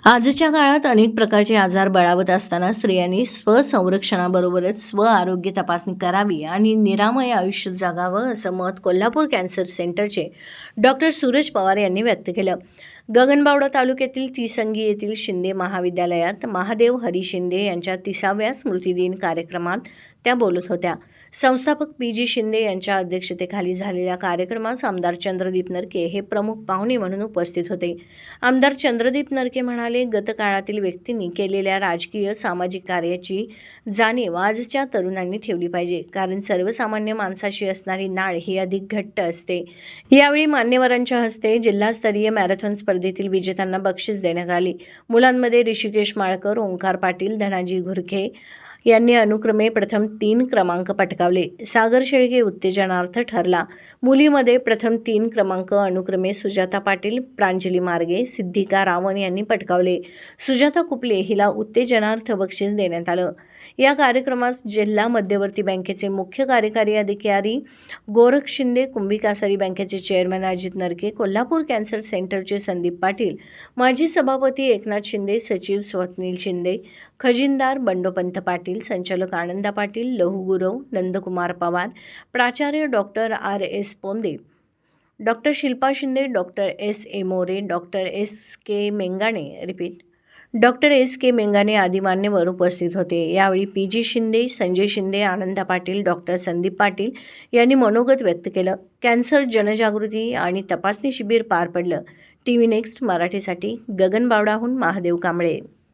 आजच्या काळात अनेक प्रकारचे आजार बळावत असताना स्त्रियांनी स्वसंरक्षणाबरोबरच स्व आरोग्य तपासणी करावी आणि निरामय आयुष्य जगावं असं मत कोल्हापूर कॅन्सर सेंटरचे डॉक्टर सूरज पवार यांनी व्यक्त केलं. गगनबावडा तालुक्यातील तिसंगी येथील शिंदे महाविद्यालयात महादेव हरी शिंदे यांच्या 30व्या स्मृतिदिन कार्यक्रमात त्या बोलत होत्या. संस्थापक पी.जी. शिंदे यांच्या अध्यक्षतेखाली झालेल्या कार्यक्रमास आमदार चंद्रदीप नरके हे प्रमुख पाहुणे म्हणून उपस्थित होते. आमदार चंद्रदीप नरके म्हणाले, गतकाळातील व्यक्तींनी केलेल्या राजकीय सामाजिक कार्याची जाणीव आजच्या तरुणांनी ठेवली पाहिजे, कारण सर्वसामान्य माणसाशी असणारी नाळ ही अधिक घट्ट असते. यावेळी मान्यवरांच्या हस्ते जिल्हास्तरीय मॅरेथॉन स्पर्धेतील विजेत्यांना बक्षीस देण्यात आली. मुलांमध्ये ऋषिकेश माळकर, ओंकार पाटील, धनाजी घुरखे यांनी अनुक्रमे प्रथम 3 क्रमांक पटकावले. सागर शेळके उत्तेजनार्थ ठरला. मुलीमध्ये प्रथम 3 क्रमांक अनुक्रमे सुजाता पाटील, प्रांजली मार्गे, सिद्धिका रावण यांनी पटकावले. सुजाता कुपले हिला उत्तेजनार्थ बक्षीस देण्यात आलं. या कार्यक्रमास जिल्हा मध्यवर्ती बँकेचे मुख्य कार्यकारी अधिकारी गोरख शिंदे, कुंभी कासारी बँकेचे चेअरमन अजित नरके, कोल्हापूर कॅन्सर सेंटरचे संदीप पाटील, माजी सभापती एकनाथ शिंदे, सचिव स्वप्नील शिंदे, खजिनदार बंडोपंत पाटील, संचालक आनंदा पाटील, लहू गुरव, नंदकुमार पवार, प्राचार्य doctor R.S. Ponde, doctor Shilpa Shinde, doctor S.A. More, doctor doctor S K Mengane आदी मान्यवर उपस्थित होते. यावेळी पी.जी. शिंदे, संजय शिंदे, आनंदा पाटील, डॉक्टर संदीप पाटील यांनी मनोगत व्यक्त केलं. कॅन्सर जनजागृती आणि तपासणी शिबिर पार पडलं. TV नेक्स्ट मराठीसाठी गगनबावडाहून महादेव कांबळे.